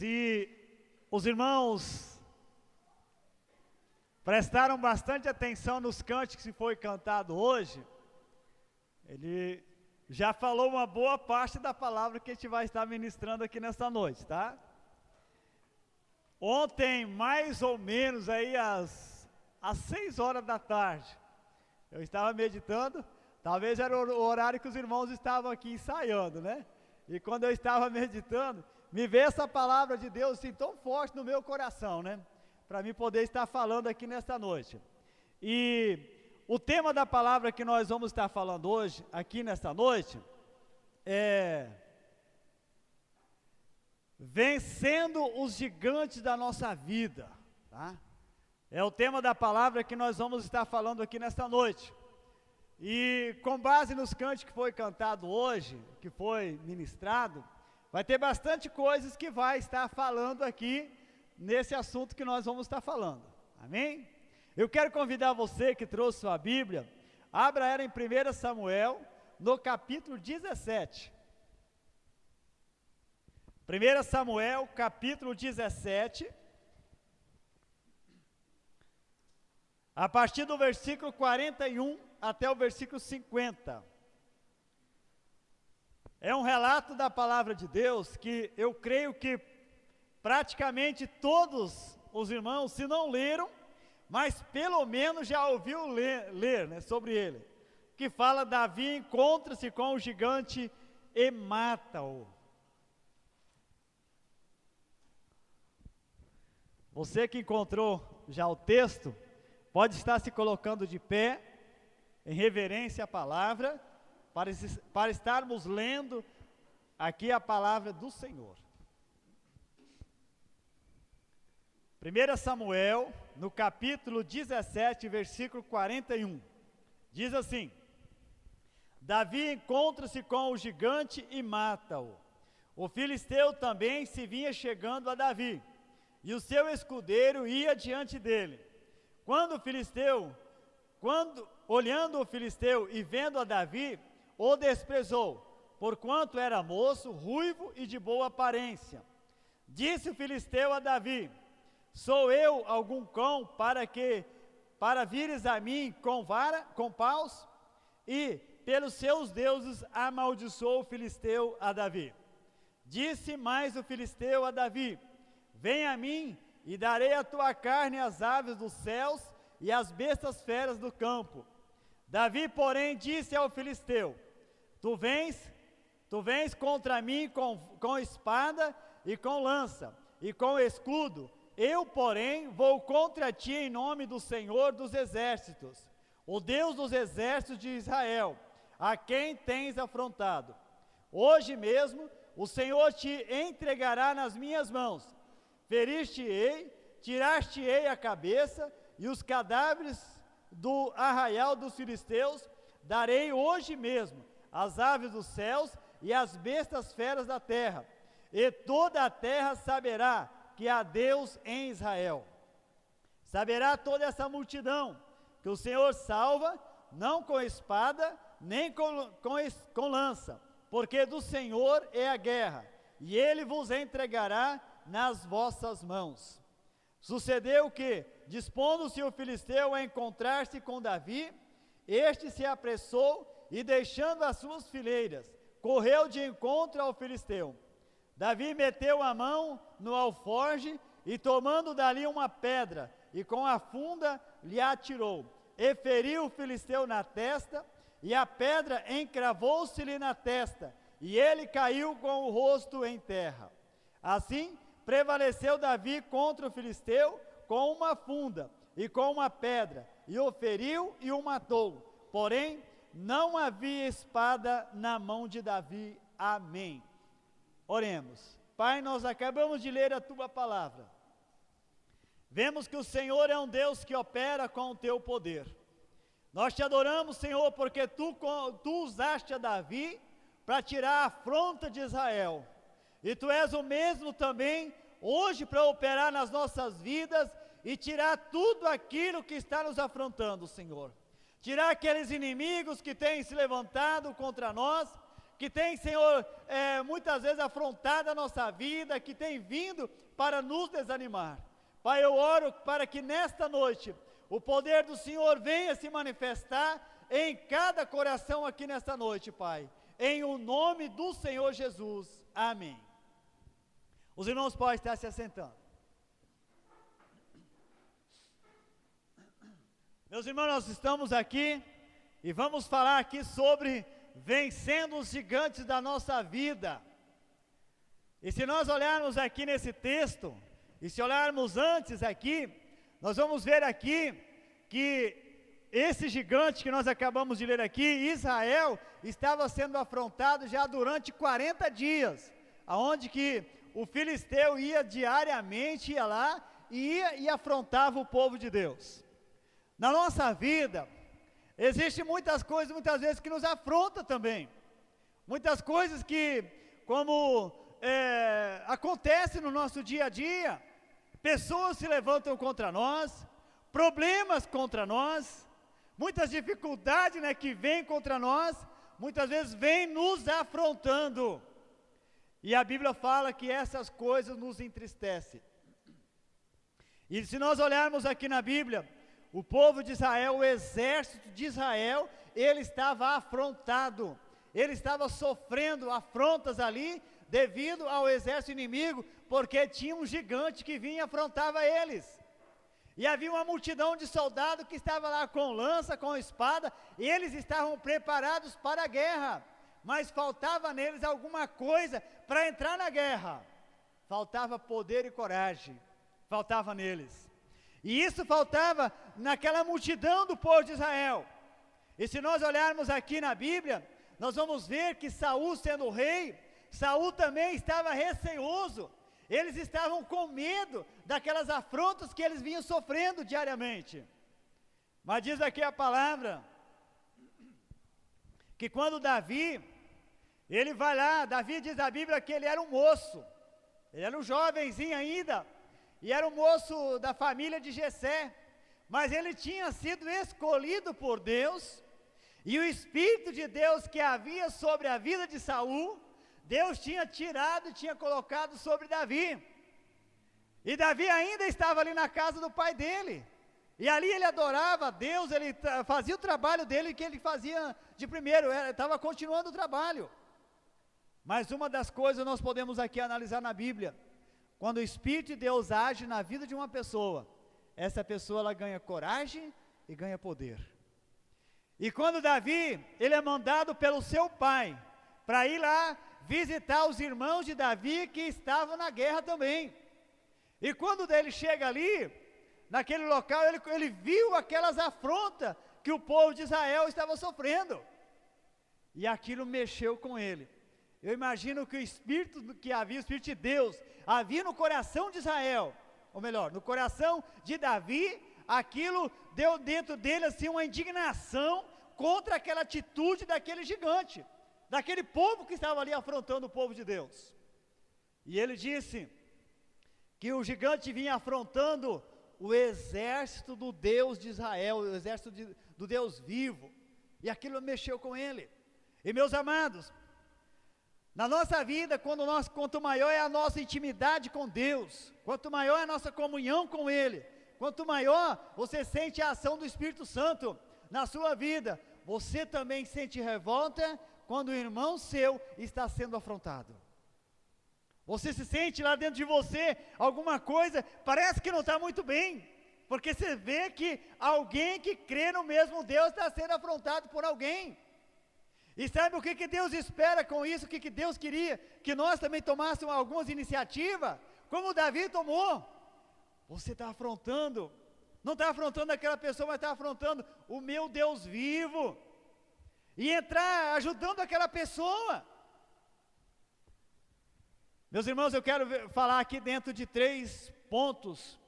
Se os irmãos prestaram bastante atenção nos cânticos que foi cantado hoje, ele já falou uma boa parte da palavra que a gente vai estar ministrando aqui nesta noite, tá? Ontem, mais ou menos aí às 6 horas da tarde, eu estava meditando, talvez era o horário que os irmãos estavam aqui ensaiando, né? E quando eu estava meditando, me veio essa palavra de Deus assim tão forte no meu coração, né? Para mim poder estar falando aqui nesta noite. E o tema da palavra que nós vamos estar falando hoje, aqui nesta noite, é vencendo os gigantes da nossa vida, tá? É o tema da palavra que nós vamos estar falando aqui nesta noite. E com base nos cânticos que foi cantado hoje, que foi ministrado, vai ter bastante coisas que vai estar falando aqui nesse assunto que nós vamos estar falando. Amém? Eu quero convidar você que trouxe sua Bíblia, abra ela em 1 Samuel, no capítulo 17. 1 Samuel, capítulo 17, a partir do versículo 41 até o versículo 50. É um relato da palavra de Deus que eu creio que praticamente todos os irmãos, se não leram, mas pelo menos já ouviu ler, né, sobre ele, que fala: Davi encontra-se com o gigante e mata-o. Você que encontrou já o texto, pode estar se colocando de pé, em reverência à palavra, para estarmos lendo aqui a palavra do Senhor. 1 Samuel, no capítulo 17, versículo 41, diz assim: Davi encontra-se com o gigante e mata-o. O filisteu também se vinha chegando a Davi, e o seu escudeiro ia diante dele. Olhando o filisteu e vendo a Davi, o desprezou, porquanto era moço, ruivo e de boa aparência. Disse o filisteu a Davi: Sou eu algum cão para vires a mim com paus? E pelos seus deuses amaldiçoou o filisteu a Davi. Disse mais o filisteu a Davi: Vem a mim e darei a tua carne às aves dos céus e às bestas feras do campo. Davi, porém, disse ao filisteu: Tu vens contra mim com espada e com lança e com escudo. Eu, porém, vou contra ti em nome do Senhor dos exércitos, o Deus dos exércitos de Israel, a quem tens afrontado. Hoje mesmo o Senhor te entregará nas minhas mãos. Ferir-te-ei, tirar-te-ei a cabeça, e os cadáveres do arraial dos filisteus darei hoje mesmo às aves dos céus e às bestas feras da terra, e toda a terra saberá que há Deus em Israel. Saberá toda essa multidão que o Senhor salva, não com espada, nem com lança, porque do Senhor é a guerra, e Ele vos entregará nas vossas mãos. Sucedeu que, dispondo-se o filisteu a encontrar-se com Davi, este se apressou e, deixando as suas fileiras, correu de encontro ao filisteu. Davi meteu a mão no alforje e, tomando dali uma pedra, e com a funda lhe atirou, e feriu o filisteu na testa, e a pedra encravou-se-lhe na testa, e ele caiu com o rosto em terra. Assim prevaleceu Davi contra o filisteu com uma funda e com uma pedra, e o feriu e o matou. Porém, não havia espada na mão de Davi. Amém. Oremos. Pai, nós acabamos de ler a Tua palavra. Vemos que o Senhor é um Deus que opera com o Teu poder. Nós Te adoramos, Senhor, porque Tu usaste a Davi para tirar a afronta de Israel. E Tu és o mesmo também hoje para operar nas nossas vidas e tirar tudo aquilo que está nos afrontando, Senhor. Tirar aqueles inimigos que têm se levantado contra nós, que tem, Senhor, muitas vezes afrontado a nossa vida, que tem vindo para nos desanimar. Pai, eu oro para que nesta noite o poder do Senhor venha se manifestar em cada coração aqui nesta noite, Pai. Em o nome do Senhor Jesus. Amém. Os irmãos podem estar se assentando. Meus irmãos, nós estamos aqui e vamos falar aqui sobre vencendo os gigantes da nossa vida. E se nós olharmos aqui nesse texto, e se olharmos antes aqui, nós vamos ver aqui que esse gigante que nós acabamos de ler aqui, Israel, estava sendo afrontado já durante 40 dias, aonde que o filisteu ia diariamente, ia lá, e afrontava o povo de Deus. Na nossa vida, existem muitas coisas, muitas vezes, que nos afrontam também, muitas coisas que, como acontece no nosso dia a dia, pessoas se levantam contra nós, problemas contra nós, muitas dificuldades, né, que vêm contra nós, muitas vezes vêm nos afrontando, e a Bíblia fala que essas coisas nos entristecem. E se nós olharmos aqui na Bíblia, o povo de Israel, o exército de Israel, ele estava afrontado, ele estava sofrendo afrontas ali, devido ao exército inimigo, porque tinha um gigante que vinha e afrontava eles. E havia uma multidão de soldados que estava lá com lança, com espada, e eles estavam preparados para a guerra, mas faltava neles alguma coisa para entrar na guerra. Faltava poder e coragem, faltava neles. E isso faltava naquela multidão do povo de Israel. E se nós olharmos aqui na Bíblia, nós vamos ver que Saul, sendo rei, Saul também estava receoso. Eles estavam com medo daquelas afrontas que eles vinham sofrendo diariamente. Mas diz aqui a palavra, que quando Davi, ele vai lá, Davi diz a Bíblia que ele era um moço, ele era um jovenzinho ainda, e era um moço da família de Jessé, mas ele tinha sido escolhido por Deus, e o Espírito de Deus que havia sobre a vida de Saul, Deus tinha tirado e tinha colocado sobre Davi, e Davi ainda estava ali na casa do pai dele, e ali ele adorava a Deus, ele fazia o trabalho dele que ele fazia de primeiro, estava continuando o trabalho. Mas uma das coisas nós podemos aqui analisar na Bíblia, quando o Espírito de Deus age na vida de uma pessoa, essa pessoa ela ganha coragem e ganha poder. E quando Davi, ele é mandado pelo seu pai, para ir lá visitar os irmãos de Davi que estavam na guerra também. E quando ele chega ali, naquele local, ele viu aquelas afrontas que o povo de Israel estava sofrendo. E aquilo mexeu com ele. Eu imagino que o Espírito que havia, o Espírito de Deus, havia no coração de Israel, ou melhor, no coração de Davi, aquilo deu dentro dele assim uma indignação contra aquela atitude daquele gigante, daquele povo que estava ali afrontando o povo de Deus. E ele disse que o gigante vinha afrontando o exército do Deus de Israel, o exército do Deus vivo, e aquilo mexeu com ele. E meus amados, na nossa vida, quanto maior é a nossa intimidade com Deus, quanto maior é a nossa comunhão com Ele, quanto maior você sente a ação do Espírito Santo na sua vida, você também sente revolta quando o irmão seu está sendo afrontado. Você se sente lá dentro de você alguma coisa, parece que não está muito bem, porque você vê que alguém que crê no mesmo Deus está sendo afrontado por alguém. E sabe o que Deus espera com isso? O que Deus queria? Que nós também tomássemos algumas iniciativas, como Davi tomou. Você está afrontando, não está afrontando aquela pessoa, mas está afrontando o meu Deus vivo, e entrar ajudando aquela pessoa. Meus irmãos, eu quero falar aqui dentro de 3 pontos,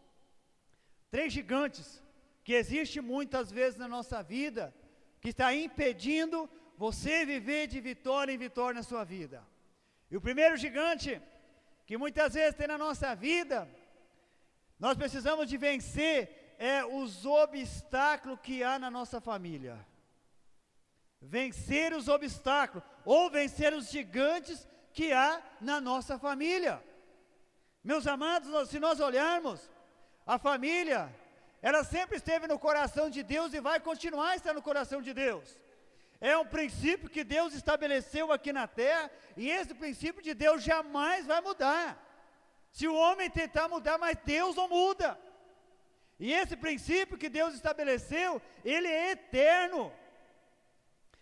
3 gigantes, que existem muitas vezes na nossa vida, que está impedindo você viver de vitória em vitória na sua vida. E o primeiro gigante, que muitas vezes tem na nossa vida, nós precisamos de vencer, os obstáculos que há na nossa família. vencer os obstáculos, ou vencer os gigantes que há na nossa família. Meus amados, se nós olharmos, a família, ela sempre esteve no coração de Deus e vai continuar a estar no coração de Deus. É um princípio que Deus estabeleceu aqui na terra, e esse princípio de Deus jamais vai mudar. Se o homem tentar mudar, mas Deus não muda. E esse princípio que Deus estabeleceu, ele é eterno.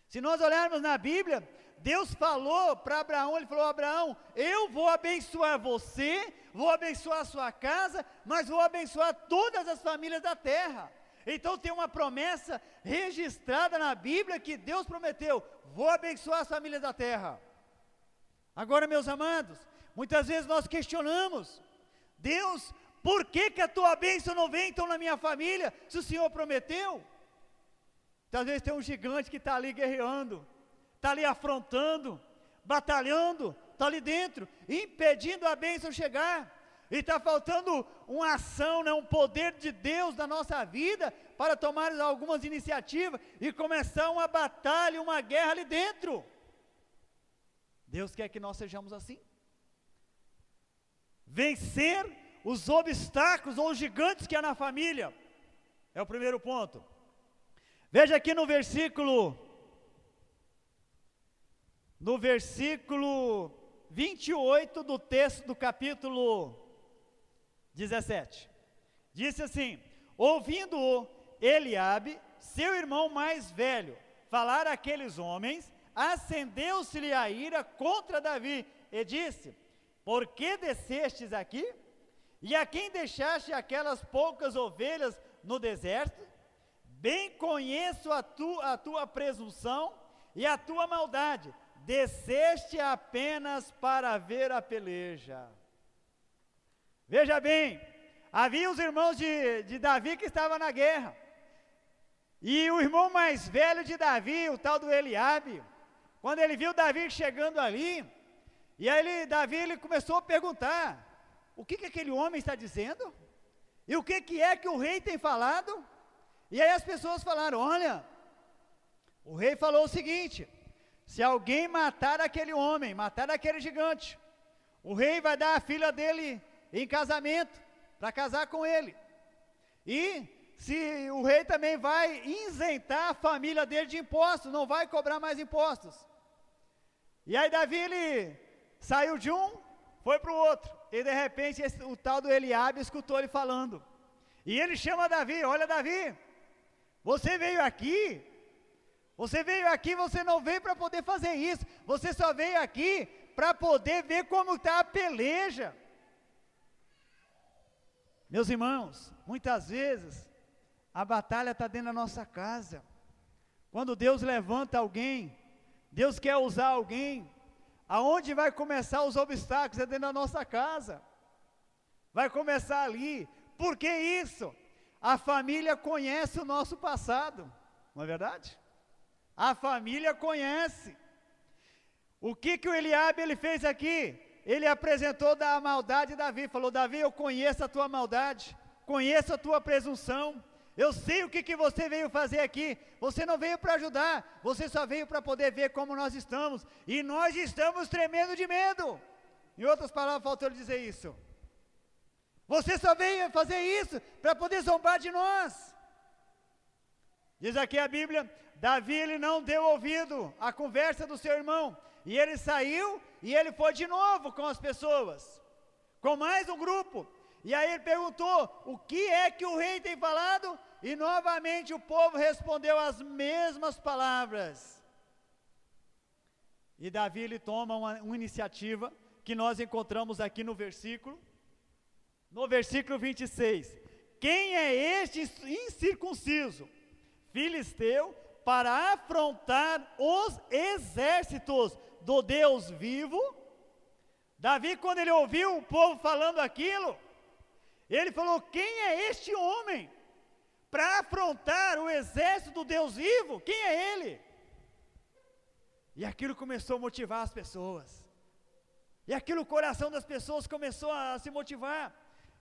Se nós olharmos na Bíblia, Deus falou para Abraão, ele falou: Abraão, eu vou abençoar você, vou abençoar a sua casa, mas vou abençoar todas as famílias da terra. Então tem uma promessa registrada na Bíblia que Deus prometeu: vou abençoar as famílias da terra. Agora, meus amados, muitas vezes nós questionamos: Deus, por que a tua bênção não vem então na minha família, se o Senhor prometeu? Talvez tem um gigante que está ali guerreando, está ali afrontando, batalhando, está ali dentro, impedindo a bênção chegar, e está faltando uma ação, um poder de Deus na nossa vida, para tomar algumas iniciativas, e começar uma batalha, uma guerra ali dentro. Deus quer que nós sejamos assim, vencer os obstáculos ou os gigantes que há na família, é o primeiro ponto. Veja aqui no versículo 28 do texto do capítulo 17, disse assim: ouvindo-o Eliabe, seu irmão mais velho, falar àqueles homens, acendeu-se-lhe a ira contra Davi, e disse: por que descestes aqui? E a quem deixaste aquelas poucas ovelhas no deserto? Bem conheço a tua presunção e a tua maldade, desceste apenas para ver a peleja. Veja bem, havia os irmãos de Davi que estavam na guerra, e o irmão mais velho de Davi, o tal do Eliabe, quando ele viu Davi chegando ali, e aí Davi começou a perguntar: o que aquele homem está dizendo? E o que é que o rei tem falado? E aí as pessoas falaram: olha, o rei falou o seguinte: se alguém matar aquele homem, matar aquele gigante, o rei vai dar a filha dele em casamento, para casar com ele. E se o rei também vai isentar a família dele de impostos, não vai cobrar mais impostos. E aí Davi, ele saiu de um, foi para o outro, e de repente o tal do Eliabe escutou ele falando, e ele chama Davi: olha Davi, você veio aqui, você não veio para poder fazer isso, você só veio aqui para poder ver como está a peleja. Meus irmãos, muitas vezes a batalha está dentro da nossa casa. Quando Deus levanta alguém, Deus quer usar alguém, aonde vai começar os obstáculos? É dentro da nossa casa, vai começar ali. Por que isso? A família conhece o nosso passado, não é verdade? A família conhece. O que o Eliabe ele fez aqui? Ele apresentou da maldade de Davi, falou: Davi, eu conheço a tua maldade, conheço a tua presunção, eu sei o que você veio fazer aqui. Você não veio para ajudar, você só veio para poder ver como nós estamos, e nós estamos tremendo de medo. Em outras palavras, faltou ele dizer isso. Você só veio fazer isso para poder zombar de nós. Diz aqui a Bíblia: Davi, ele não deu ouvido à conversa do seu irmão, e ele saiu, e ele foi de novo com as pessoas, com mais um grupo, e aí ele perguntou: o que é que o rei tem falado? E novamente o povo respondeu as mesmas palavras. E Davi, ele toma uma iniciativa, que nós encontramos aqui no versículo 26, quem é este incircunciso, filisteu, para afrontar os exércitos do Deus vivo? Davi, quando ele ouviu o povo falando aquilo, ele falou: quem é este homem para afrontar o exército do Deus vivo? Quem é ele? E aquilo começou a motivar as pessoas, e aquilo, o coração das pessoas começou a se motivar.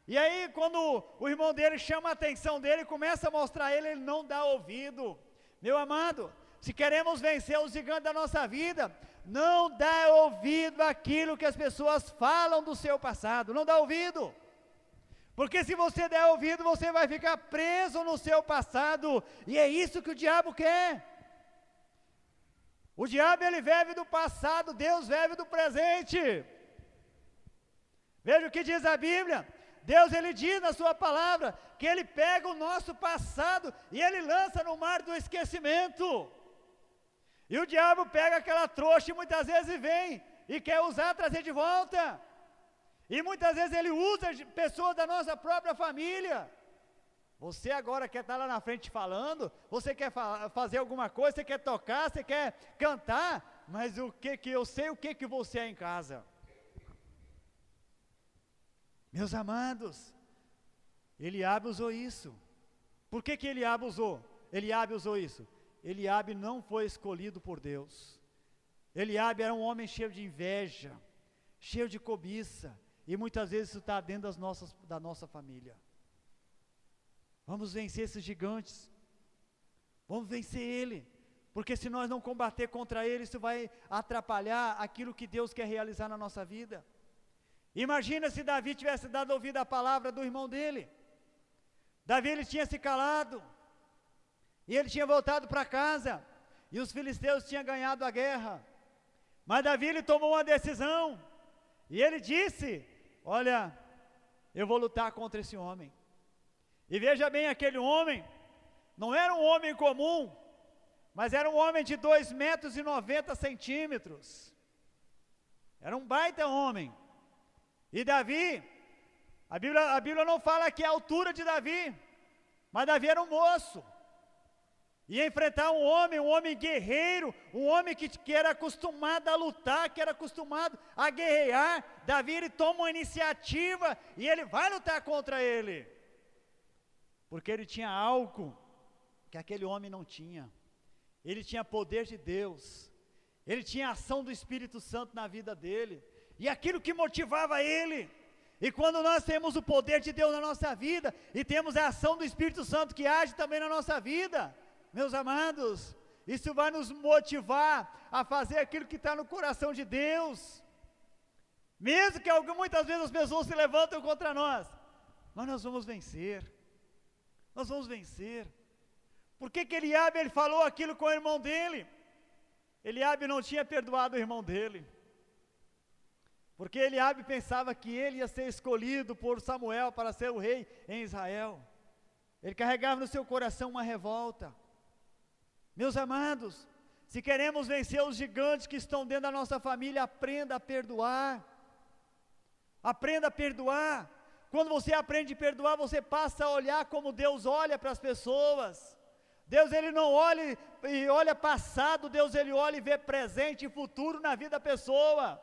E aí, quando o irmão dele chama a atenção dele, começa a mostrar ele não dá ouvido. Meu amado, se queremos vencer os gigantes da nossa vida, não dá ouvido àquilo que as pessoas falam do seu passado, não dá ouvido. Porque se você der ouvido, você vai ficar preso no seu passado, e é isso que o diabo quer. O diabo, ele vive do passado, Deus vive do presente. Veja o que diz a Bíblia. Deus, ele diz na sua palavra, que ele pega o nosso passado, e ele lança no mar do esquecimento. E o diabo pega aquela trouxa, e muitas vezes vem, e quer usar, trazer de volta. E muitas vezes ele usa pessoas da nossa própria família. Você agora quer estar lá na frente falando, você quer fazer alguma coisa, você quer tocar, você quer cantar, mas o que eu sei o que você é em casa. Meus amados, Eliabe usou isso. Por que Eliabe usou? Eliabe usou isso. Eliabe não foi escolhido por Deus. Eliabe era um homem cheio de inveja, cheio de cobiça, e muitas vezes isso está dentro da nossa família. Vamos vencer esses gigantes, vamos vencer ele, porque se nós não combater contra ele, isso vai atrapalhar aquilo que Deus quer realizar na nossa vida. Imagina se Davi tivesse dado ouvido à palavra do irmão dele. Davi, ele tinha se calado, e ele tinha voltado para casa, e os filisteus tinham ganhado a guerra, mas Davi, ele tomou uma decisão, e ele disse: olha, eu vou lutar contra esse homem. E veja bem, aquele homem, não era um homem comum, mas era um homem de 2,90 metros, era um baita homem. E Davi, a Bíblia não fala aqui a altura de Davi, mas Davi era um moço, ia enfrentar um homem guerreiro, um homem que era acostumado a lutar, que era acostumado a guerrear. Davi, ele toma uma iniciativa, e ele vai lutar contra ele, porque ele tinha algo que aquele homem não tinha. Ele tinha poder de Deus, ele tinha ação do Espírito Santo na vida dele, e aquilo que motivava ele. E quando nós temos o poder de Deus na nossa vida, e temos a ação do Espírito Santo que age também na nossa vida, meus amados, isso vai nos motivar a fazer aquilo que está no coração de Deus, mesmo que muitas vezes as pessoas se levantam contra nós, mas nós vamos vencer. Nós vamos vencer. Por que Eliabe, ele falou aquilo com o irmão dele? Eliabe não tinha perdoado o irmão dele, porque Eliabe pensava que ele ia ser escolhido por Samuel para ser o rei em Israel. Ele carregava no seu coração uma revolta. Meus amados, se queremos vencer os gigantes que estão dentro da nossa família, aprenda a perdoar. Aprenda a perdoar. Quando você aprende a perdoar, você passa a olhar como Deus olha para as pessoas. Deus, ele não olha e olha passado, Deus, ele olha e vê presente e futuro na vida da pessoa.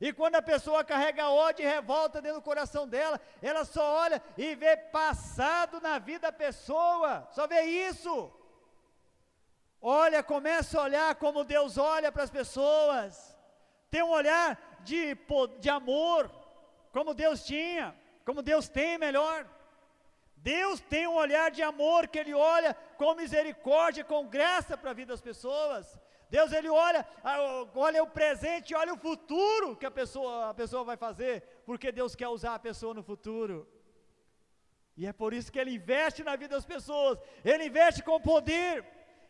E quando a pessoa carrega ódio e revolta dentro do coração dela, ela só olha e vê passado na vida da pessoa, só vê isso. Olha, começa a olhar como Deus olha para as pessoas. Tem um olhar de amor, como Deus tinha, como Deus tem melhor. Deus tem um olhar de amor, que Ele olha com misericórdia, com graça para a vida das pessoas. Deus, Ele olha o presente, olha o futuro que a pessoa vai fazer, porque Deus quer usar a pessoa no futuro. E é por isso que Ele investe na vida das pessoas, Ele investe com poder,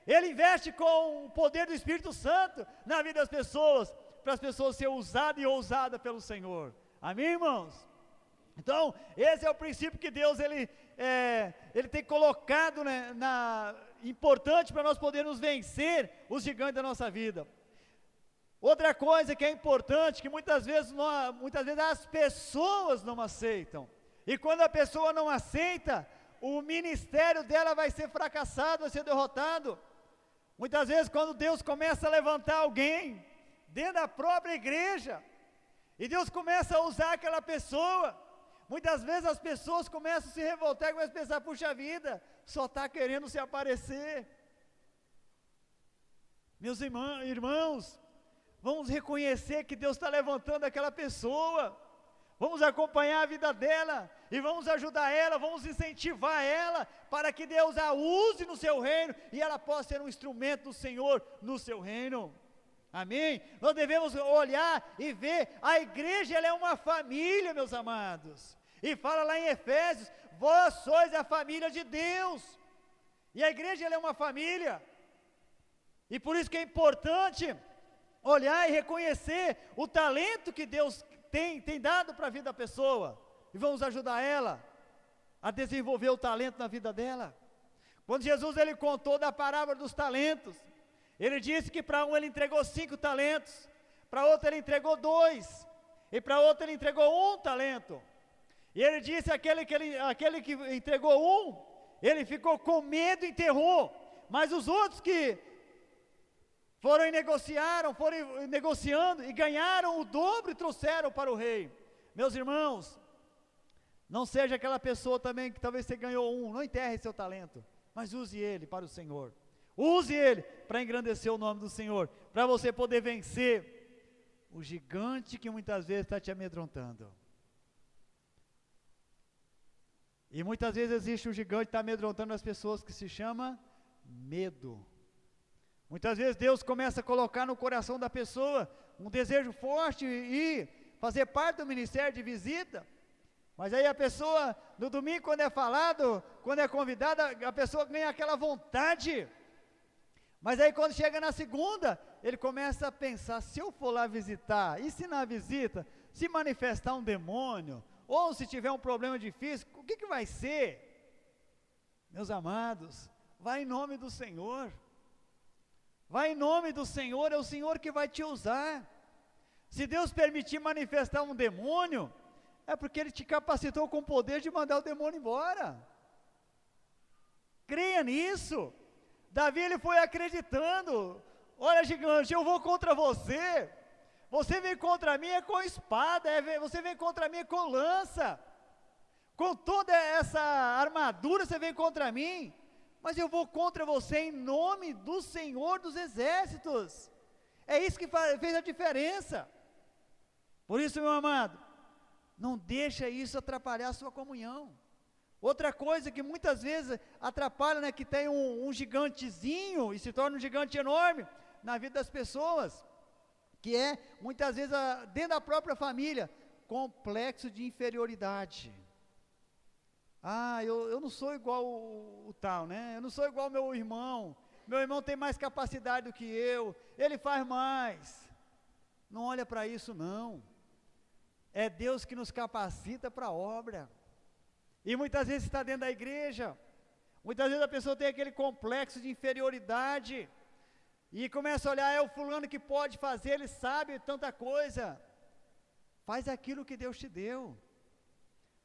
Ele investe com o poder do Espírito Santo na vida das pessoas, para as pessoas serem usadas e ousadas pelo Senhor. Amém, irmãos? Então, esse é o princípio que Deus, Ele tem colocado, né, importante para nós podermos vencer os gigantes da nossa vida. Outra coisa que é importante, que muitas vezes as pessoas não aceitam, e quando a pessoa não aceita, o ministério dela vai ser fracassado, vai ser derrotado. Muitas vezes quando Deus começa a levantar alguém, dentro da própria igreja, e Deus começa a usar aquela pessoa, muitas vezes as pessoas começam a se revoltar e começam a pensar: puxa vida, só está querendo se aparecer. Meus irmãos, vamos reconhecer que Deus está levantando aquela pessoa, vamos acompanhar a vida dela, e vamos ajudar ela, vamos incentivar ela, para que Deus a use no seu reino, e ela possa ser um instrumento do Senhor no seu reino. Amém? Nós devemos olhar e ver, a igreja ela é uma família, meus amados, e fala lá em Efésios, vós sois a família de Deus, e a igreja ela é uma família, e por isso que é importante olhar e reconhecer o talento que Deus tem dado para a vida da pessoa, e vamos ajudar ela a desenvolver o talento na vida dela. Quando Jesus ele contou da parábola dos talentos, ele disse que para um ele entregou 5 talentos, para outro ele entregou 2, e para outro ele entregou 1 talento, e ele disse aquele que entregou 1, ele ficou com medo e enterrou, mas os outros que foram negociando e ganharam o dobro e trouxeram para o rei. Meus irmãos, não seja aquela pessoa também que talvez você ganhou 1, não enterre seu talento, mas use ele para o Senhor, use ele para engrandecer o nome do Senhor, para você poder vencer o gigante que muitas vezes está te amedrontando. E muitas vezes existe um gigante que está amedrontando as pessoas, que se chama medo. Muitas vezes Deus começa a colocar no coração da pessoa um desejo forte e fazer parte do ministério de visita, mas aí a pessoa, no domingo quando é falado, quando é convidada, a pessoa ganha aquela vontade, mas aí quando chega na segunda, ele começa a pensar, se eu for lá visitar, e se na visita se manifestar um demônio, ou se tiver um problema difícil, o que vai ser? Meus amados, vai em nome do Senhor, vai em nome do Senhor, é o Senhor que vai te usar. Se Deus permitir manifestar um demônio, é porque Ele te capacitou com o poder de mandar o demônio embora. Creia nisso. Davi ele foi acreditando, olha gigante, eu vou contra você, você vem contra mim é com espada, você vem contra mim é com lança, com toda essa armadura você vem contra mim, mas eu vou contra você em nome do Senhor dos Exércitos. É isso que fez a diferença. Por isso, meu amado, não deixa isso atrapalhar a sua comunhão. Outra coisa que muitas vezes atrapalha, né, que tem um gigantezinho e se torna um gigante enorme na vida das pessoas, que é muitas vezes dentro da própria família, complexo de inferioridade. Eu não sou igual o tal, né? Eu não sou igual meu irmão tem mais capacidade do que eu, ele faz mais. Não olha para isso não, é Deus que nos capacita para a obra, e muitas vezes está dentro da igreja, muitas vezes a pessoa tem aquele complexo de inferioridade, e começa a olhar, é o fulano que pode fazer, ele sabe tanta coisa. Faz aquilo que Deus te deu,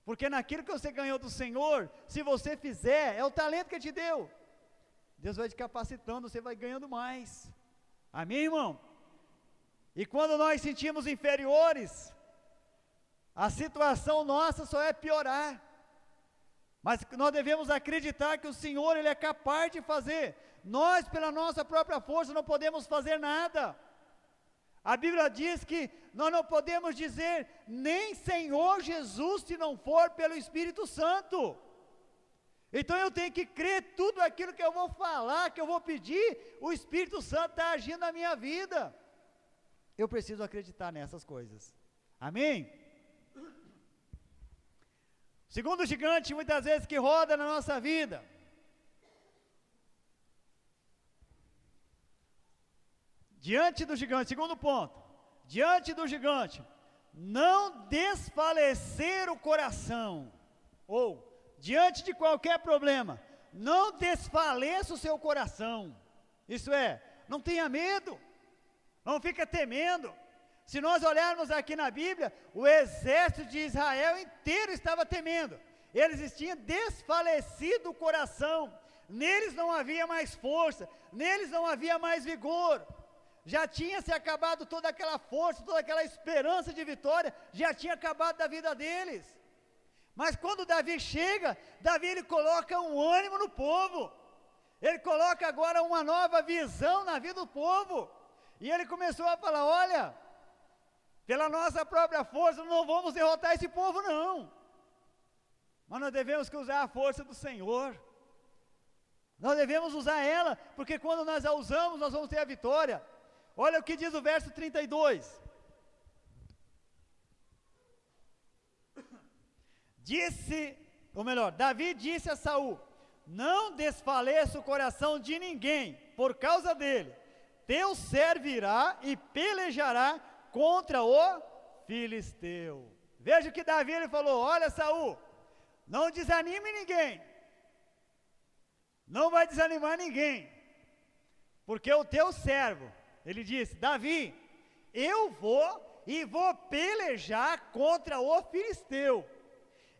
porque naquilo que você ganhou do Senhor, se você fizer, é o talento que Ele te deu, Deus vai te capacitando, você vai ganhando mais. Amém, irmão? E quando nós sentimos inferiores, a situação nossa só é piorar, mas nós devemos acreditar que o Senhor, Ele é capaz de fazer. Nós pela nossa própria força não podemos fazer nada. A Bíblia diz que nós não podemos dizer nem Senhor Jesus se não for pelo Espírito Santo. Então eu tenho que crer tudo aquilo que eu vou falar, que eu vou pedir, o Espírito Santo está agindo na minha vida. Eu preciso acreditar nessas coisas. Amém? Segundo gigante, muitas vezes que roda na nossa vida, diante do gigante, segundo ponto, diante do gigante, não desfalecer o coração, ou diante de qualquer problema, não desfaleça o seu coração, isso é, não tenha medo, não fica temendo. Se nós olharmos aqui na Bíblia, o exército de Israel inteiro estava temendo, eles tinham desfalecido o coração, neles não havia mais força, neles não havia mais vigor, já tinha se acabado toda aquela força, toda aquela esperança de vitória, já tinha acabado da vida deles. Mas quando Davi chega, Davi ele coloca um ânimo no povo, ele coloca agora uma nova visão na vida do povo, e ele começou a falar, olha, Pela nossa própria força, não vamos derrotar esse povo, não. Mas nós devemos usar a força do Senhor. Nós devemos usar ela, porque quando nós a usamos, nós vamos ter a vitória. Olha o que diz o verso 32. Davi disse a Saul: não desfaleça o coração de ninguém por causa dele. Teu servo irá e pelejará contra o filisteu. Veja o que Davi ele falou: olha, Saul, não desanime ninguém. Não vai desanimar ninguém. Porque o teu servo, ele disse: Davi, eu vou pelejar contra o filisteu.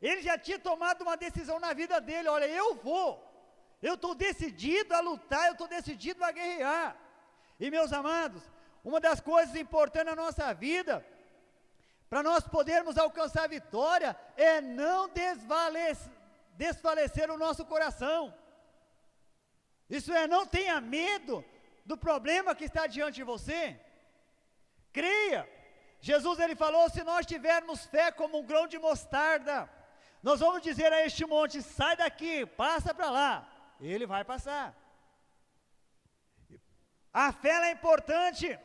Ele já tinha tomado uma decisão na vida dele: olha, eu estou decidido a lutar, eu estou decidido a guerrear. E meus amados, uma das coisas importantes na nossa vida, para nós podermos alcançar a vitória, é não desfalecer o nosso coração. Isso é, não tenha medo do problema que está diante de você. Creia. Jesus ele falou: se nós tivermos fé como um grão de mostarda, nós vamos dizer a este monte: sai daqui, passa para lá. Ele vai passar. A fé ela é importante.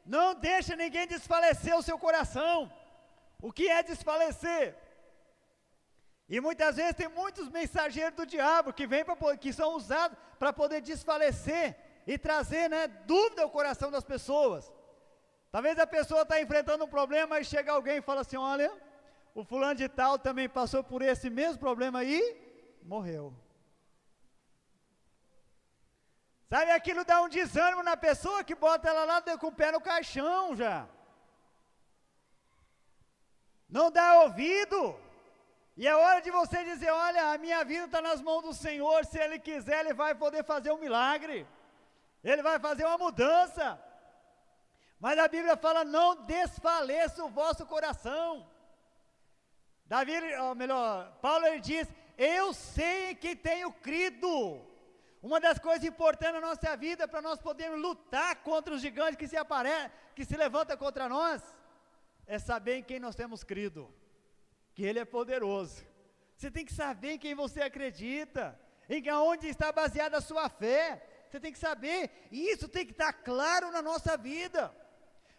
Não deixe ninguém desfalecer o seu coração. O que é desfalecer? E muitas vezes tem muitos mensageiros do diabo que são usados para poder desfalecer e trazer, dúvida ao coração das pessoas. Talvez a pessoa está enfrentando um problema e chega alguém e fala assim: olha, o fulano de tal também passou por esse mesmo problema e morreu. Sabe, aquilo dá um desânimo na pessoa que bota ela lá com o pé no caixão já. Não dá ouvido. E é hora de você dizer: olha, a minha vida está nas mãos do Senhor. Se Ele quiser, Ele vai poder fazer um milagre. Ele vai fazer uma mudança. Mas a Bíblia fala: não desfaleça o vosso coração. Paulo ele diz: eu sei em que tenho crido. Uma das coisas importantes na nossa vida, para nós podermos lutar contra os gigantes que se levantam contra nós, é saber em quem nós temos crido, que Ele é poderoso. Você tem que saber em quem você acredita, onde está baseada a sua fé. Você tem que saber, e isso tem que estar claro na nossa vida.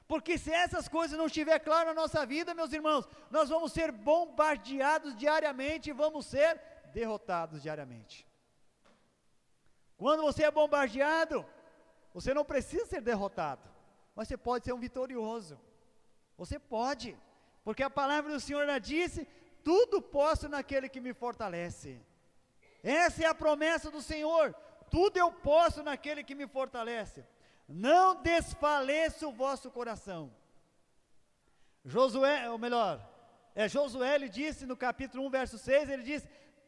Porque se essas coisas não estiver claro na nossa vida, meus irmãos, nós vamos ser bombardeados diariamente e vamos ser derrotados diariamente. Quando você é bombardeado, você não precisa ser derrotado, mas você pode ser um vitorioso. Você pode, porque a palavra do Senhor já disse: tudo posso naquele que me fortalece. Essa é a promessa do Senhor: tudo eu posso naquele que me fortalece. Não desfaleça o vosso coração. Josué, ele disse no capítulo 1, verso 6, ele diz: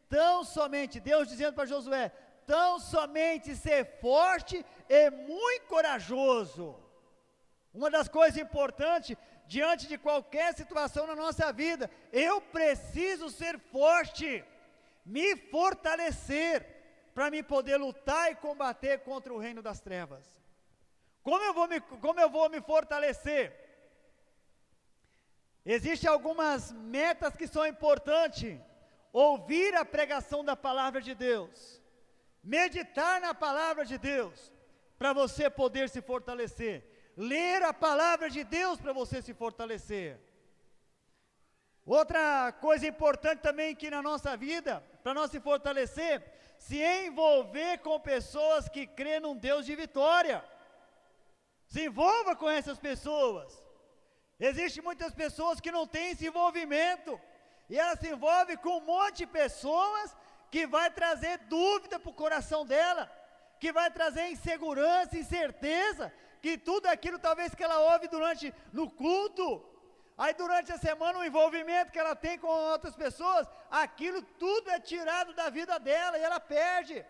tão somente, Deus dizendo para Josué: tão somente ser forte e muito corajoso. Uma das coisas importantes, diante de qualquer situação na nossa vida, eu preciso ser forte, me fortalecer, para me poder lutar e combater contra o reino das trevas. Como eu vou me fortalecer? Existem algumas metas que são importantes: ouvir a pregação da palavra de Deus, meditar na palavra de Deus, para você poder se fortalecer, ler a palavra de Deus para você se fortalecer. Outra coisa importante também que na nossa vida, para nós se fortalecer, se envolver com pessoas que crêem num Deus de vitória. Se envolva com essas pessoas. Existem muitas pessoas que não têm esse envolvimento, e elas se envolvem com um monte de pessoas que vai trazer dúvida para o coração dela, que vai trazer insegurança, incerteza, que tudo aquilo talvez que ela ouve no culto, aí durante a semana o envolvimento que ela tem com outras pessoas, aquilo tudo é tirado da vida dela e ela perde.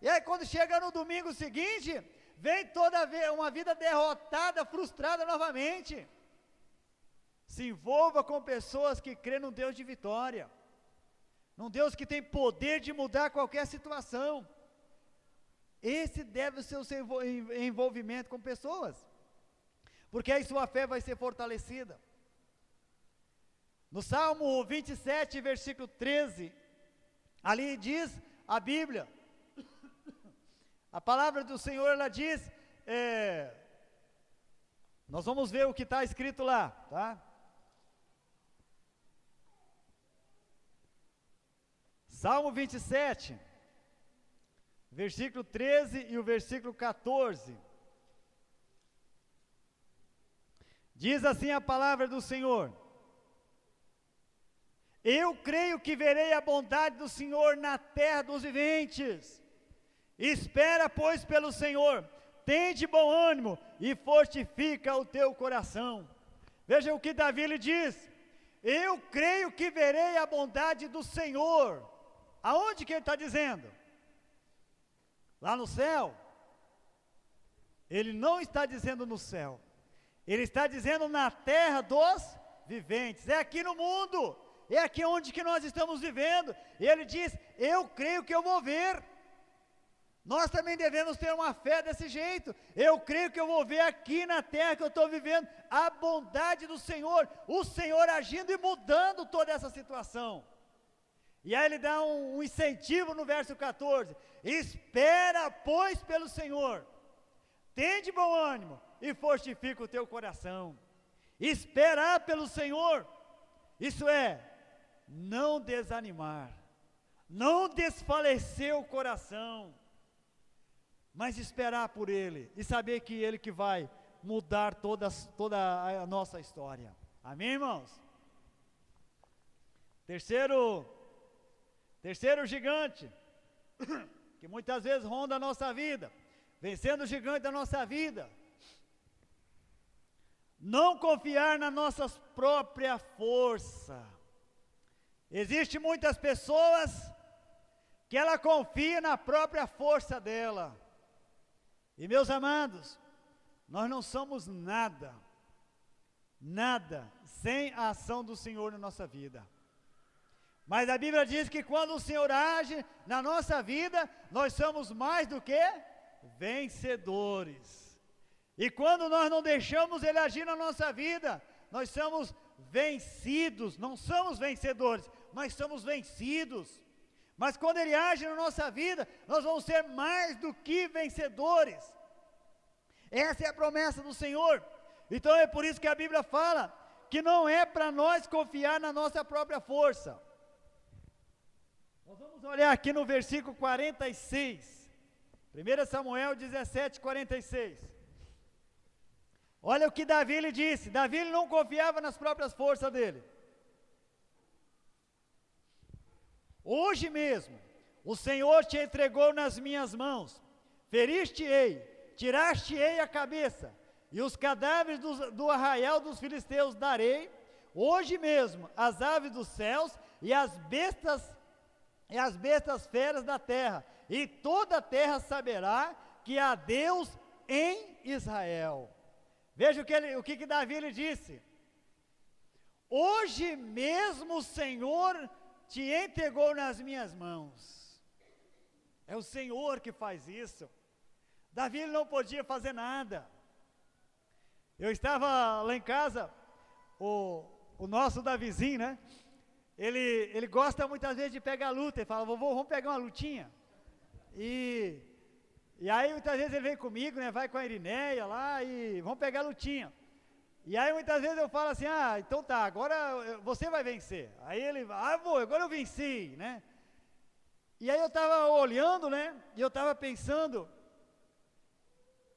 E aí quando chega no domingo seguinte, vem uma vida derrotada, frustrada novamente. Se envolva com pessoas que crêem num Deus de vitória, num Deus que tem poder de mudar qualquer situação. Esse deve ser o seu envolvimento com pessoas, porque aí sua fé vai ser fortalecida. No Salmo 27, versículo 13, ali diz a Bíblia, a palavra do Senhor, ela diz, nós vamos ver o que está escrito lá, tá? Salmo 27, versículo 13 e o versículo 14. Diz assim a palavra do Senhor: eu creio que verei a bondade do Senhor na terra dos viventes. Espera, pois, pelo Senhor, tende bom ânimo e fortifica o teu coração. Veja o que Davi lhe diz: eu creio que verei a bondade do Senhor. Aonde que ele está dizendo? Lá no céu? Ele não está dizendo no céu, ele está dizendo na terra dos viventes, é aqui no mundo, é aqui onde que nós estamos vivendo. E ele diz: eu creio que eu vou ver. Nós também devemos ter uma fé desse jeito. Eu creio que eu vou ver aqui na terra que eu estou vivendo a bondade do Senhor, o Senhor agindo e mudando toda essa situação. E aí ele dá um incentivo no verso 14: espera, pois, pelo Senhor, tende bom ânimo e fortifica o teu coração. Esperar pelo Senhor, isso é, não desanimar, não desfalecer o coração, mas esperar por Ele e saber que Ele que vai mudar toda a nossa história. Amém, irmãos? Terceiro gigante, que muitas vezes ronda a nossa vida, vencendo o gigante da nossa vida: não confiar na nossa própria força. Existem muitas pessoas que ela confia na própria força dela. E meus amados, nós não somos nada sem a ação do Senhor na nossa vida. Mas a Bíblia diz que quando o Senhor age na nossa vida, nós somos mais do que vencedores. E quando nós não deixamos Ele agir na nossa vida, nós somos vencidos, não somos vencedores, mas somos vencidos. Mas quando Ele age na nossa vida, nós vamos ser mais do que vencedores. Essa é a promessa do Senhor. Então é por isso que a Bíblia fala que não é para nós confiar na nossa própria força. Nós vamos olhar aqui no versículo 46, 1 Samuel 17, 46. Olha o que Davi lhe disse. Davi não confiava nas próprias forças dele. Hoje mesmo, o Senhor te entregou nas minhas mãos, feriste-ei, tiraste-ei a cabeça, e os cadáveres do arraial dos filisteus darei, hoje mesmo, às aves dos céus, e às bestas feras da terra, e toda a terra saberá que há Deus em Israel. Veja o que Davi lhe disse: hoje mesmo o Senhor te entregou nas minhas mãos. É o Senhor que faz isso. Davi não podia fazer nada. Eu estava lá em casa, o nosso Davizinho, né? Ele gosta muitas vezes de pegar luta. Ele fala: vovô, vamos pegar uma lutinha. E aí muitas vezes ele vem comigo, né? Vai com a Irineia lá e vamos pegar lutinha. E aí muitas vezes eu falo assim: então tá, agora você vai vencer. Aí ele: agora eu venci, né? E aí eu estava olhando, né? E eu estava pensando,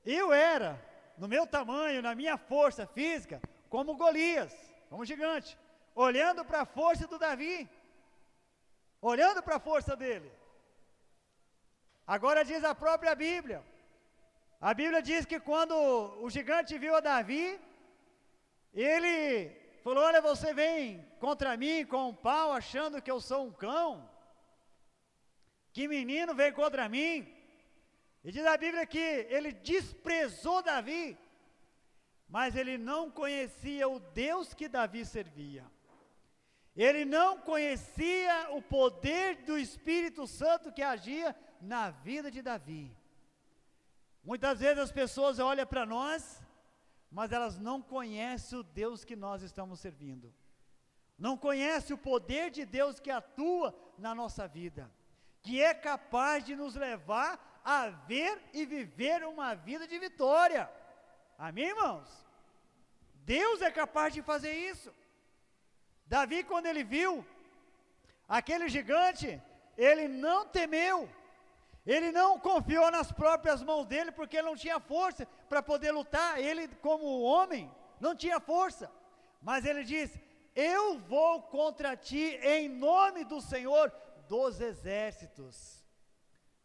eu era, no meu tamanho, na minha força física, como Golias, como gigante, olhando para a força do Davi, olhando para a força dele. Agora diz a própria Bíblia, a Bíblia diz que quando o gigante viu a Davi, ele falou: olha, você vem contra mim com um pau achando que eu sou um cão? Que menino vem contra mim? E diz a Bíblia que ele desprezou Davi, mas ele não conhecia o Deus que Davi servia. Ele não conhecia o poder do Espírito Santo que agia na vida de Davi. Muitas vezes as pessoas olham para nós, mas elas não conhecem o Deus que nós estamos servindo. não conhece o poder de Deus que atua na nossa vida, que é capaz de nos levar a ver e viver uma vida de vitória. Amém, irmãos? Deus é capaz de fazer isso. Davi, quando ele viu aquele gigante, ele não temeu, ele não confiou nas próprias mãos dele, porque ele não tinha força para poder lutar. Ele, como homem, não tinha força, mas ele disse: eu vou contra ti em nome do Senhor dos exércitos.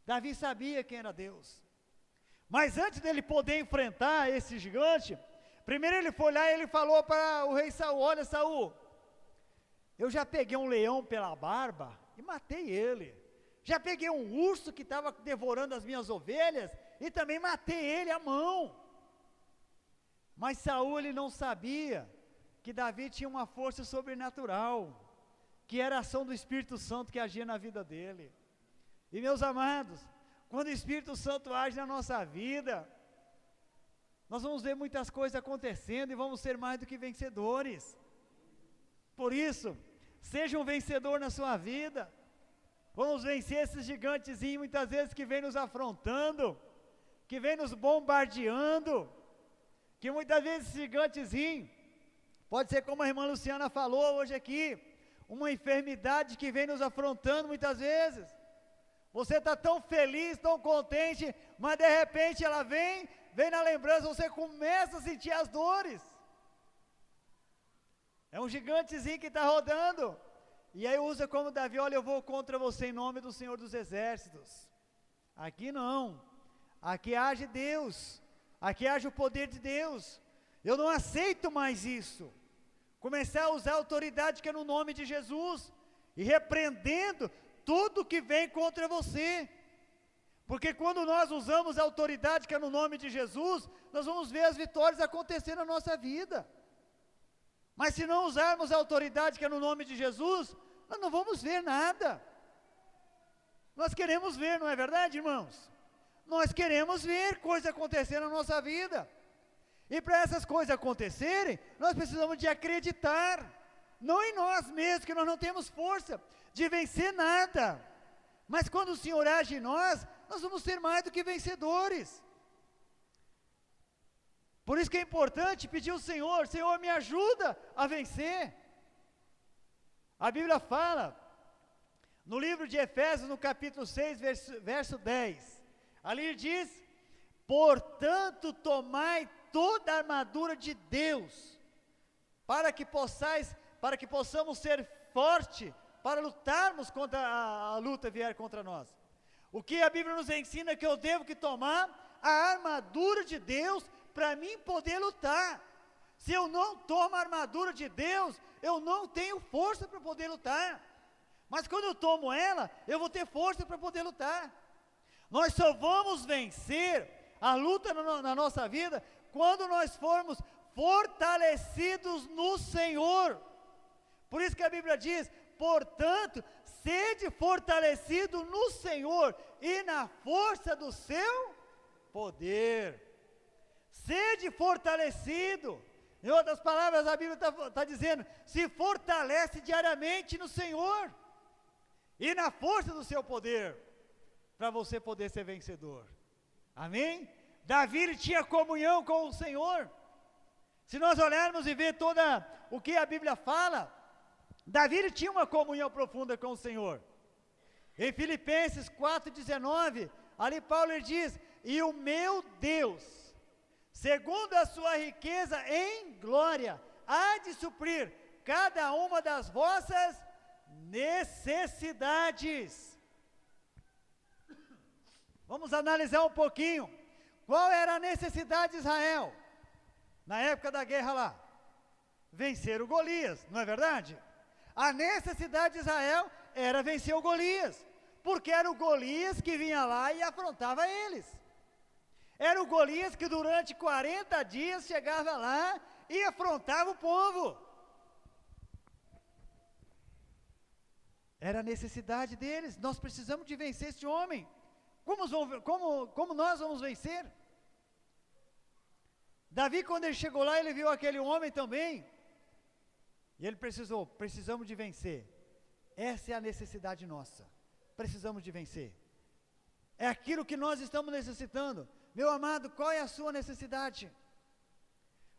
Davi sabia quem era Deus, mas antes dele poder enfrentar esse gigante, primeiro ele foi lá e ele falou para o rei Saul: olha, Saul, eu já peguei um leão pela barba e matei ele, já peguei um urso que estava devorando as minhas ovelhas e também matei ele à mão. Mas Saul, ele não sabia que Davi tinha uma força sobrenatural, que era a ação do Espírito Santo que agia na vida dele. E meus amados, quando o Espírito Santo age na nossa vida, nós vamos ver muitas coisas acontecendo e vamos ser mais do que vencedores. Por isso, seja um vencedor na sua vida. Vamos vencer esses gigantezinhos muitas vezes que vem nos afrontando, que vem nos bombardeando, que muitas vezes esse gigantezinho pode ser, como a irmã Luciana falou hoje aqui, uma enfermidade que vem nos afrontando muitas vezes. Você está tão feliz, tão contente, mas de repente ela vem na lembrança, você começa a sentir as dores. É um gigantezinho que está rodando, e aí usa como Davi: olha, eu vou contra você em nome do Senhor dos Exércitos. Aqui não, aqui age Deus, aqui age o poder de Deus. Eu não aceito mais isso. Começar a usar a autoridade que é no nome de Jesus, e repreendendo tudo que vem contra você, porque quando nós usamos a autoridade que é no nome de Jesus, nós vamos ver as vitórias acontecendo na nossa vida. Mas se não usarmos a autoridade que é no nome de Jesus, nós não vamos ver nada. Nós queremos ver, não é verdade, irmãos? Nós queremos ver coisas acontecendo na nossa vida, e para essas coisas acontecerem, nós precisamos de acreditar, não em nós mesmos, que nós não temos força de vencer nada, mas quando o Senhor age em nós, nós vamos ser mais do que vencedores. Por isso que é importante pedir ao Senhor: Senhor, me ajuda a vencer. A Bíblia fala, no livro de Efésios, no capítulo 6, verso 10, ali diz: portanto, tomai toda a armadura de Deus, para que possamos ser fortes, para lutarmos contra a luta vier contra nós. O que a Bíblia nos ensina é que eu devo que tomar a armadura de Deus para mim poder lutar. Se eu não tomo a armadura de Deus, eu não tenho força para poder lutar. Mas quando eu tomo ela, eu vou ter força para poder lutar. Nós só vamos vencer a luta na nossa vida quando nós formos fortalecidos no Senhor. Por isso que a Bíblia diz: portanto, sede fortalecido no Senhor e na força do seu poder. Sede fortalecido. Em outras palavras, a Bíblia está dizendo: se fortalece diariamente no Senhor e na força do seu poder, para você poder ser vencedor. Amém? Davi, ele tinha comunhão com o Senhor. Se nós olharmos e ver toda o que a Bíblia fala, Davi, ele tinha uma comunhão profunda com o Senhor. Em Filipenses 4,19, ali Paulo, ele diz: e o meu Deus, segundo a sua riqueza em glória, há de suprir cada uma das vossas necessidades. Vamos analisar um pouquinho. Qual era a necessidade de Israel na época da guerra lá? Vencer o Golias, não é verdade? A necessidade de Israel era vencer o Golias, porque era o Golias que vinha lá e afrontava eles. Era o Golias que durante 40 dias chegava lá e afrontava o povo. Era a necessidade deles. Nós precisamos de vencer esse homem. Como nós vamos vencer? Davi, quando ele chegou lá, ele viu aquele homem também, E ele precisamos de vencer. Essa é a necessidade nossa. Precisamos de vencer. É aquilo que nós estamos necessitando. Meu amado, qual é a sua necessidade?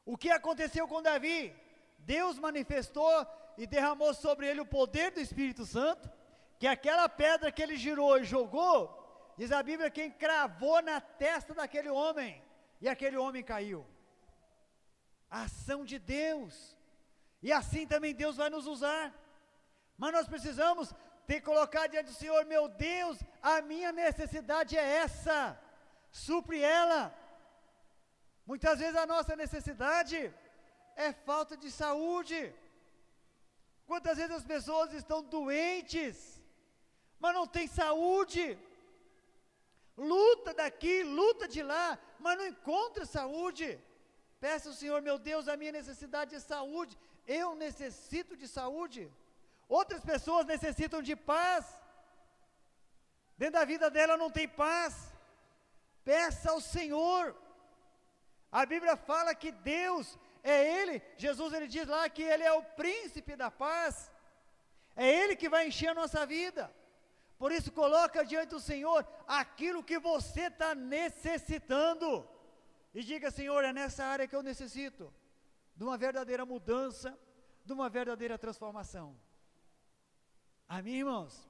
O que aconteceu com Davi? Deus manifestou e derramou sobre ele o poder do Espírito Santo, que aquela pedra que ele girou e jogou, diz a Bíblia que encravou na testa daquele homem, e aquele homem caiu. A ação de Deus, e assim também Deus vai nos usar, mas nós precisamos ter que colocar diante do Senhor, meu Deus, a minha necessidade é essa, supre ela. Muitas vezes a nossa necessidade é falta de saúde. Quantas vezes as pessoas estão doentes, mas não tem saúde, luta daqui, luta de lá, mas não encontra saúde. Peça ao Senhor, meu Deus, a minha necessidade é saúde, eu necessito de saúde. Outras pessoas necessitam de paz, dentro da vida dela não tem paz. Peça ao Senhor. A Bíblia fala que Deus é Ele, Jesus ele diz lá que Ele é o príncipe da paz, é Ele que vai encher a nossa vida. Por isso coloca diante do Senhor aquilo que você está necessitando, e diga, Senhor, é nessa área que eu necessito de uma verdadeira mudança, de uma verdadeira transformação. Amém, irmãos?